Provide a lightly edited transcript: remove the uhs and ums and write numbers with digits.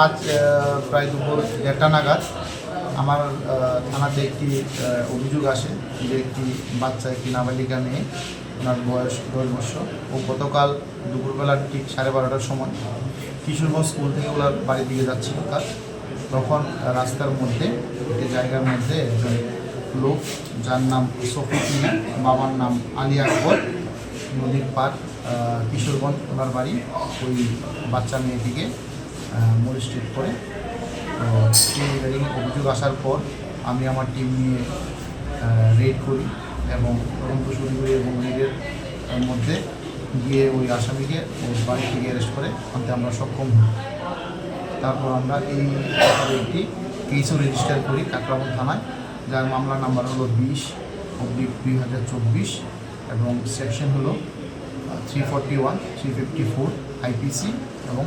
আজ প্রায় দুপুর 1:30 নাগাদ আমার থানাতে একটি অভিযোগ আসে যে একটি বাচ্চা, একটি নাবালিকা মেয়ে, ওনার বয়স 10 বছর। ও গতকাল দুপুরবেলার ঠিক 12:30টার সময় কিশোরগঞ্জ স্কুল থেকে ওনার বাড়ির দিকে যাচ্ছিল তার। তখন রাস্তার মধ্যে একটি জায়গার মধ্যে একজন লোক, যার নাম শফিক মিয়া, বাবার নাম আলী আকবর, নদীর পার কিশোরগঞ্জ ওনার বাড়ি, ওই বাচ্চা মেয়েটিকে মোলেস্টেড করে। তো সেই অভিযোগ আসার পর আমি আমার টিম নিয়ে রেড করি এবং তদন্ত শুরু করি এবং রেডের মধ্যে গিয়ে ওই আসামিকে ওর বাড়ি থেকে অ্যারেস্ট করে আনতে আমরা সক্ষম হই। তারপর আমরা এই ব্যাপারে একটি কেসও রেজিস্টার করি কাকরাবন থানায়, যার মামলা নাম্বার হলো 20/2024 এবং সেকশন হলো 341, 354 IPC এবং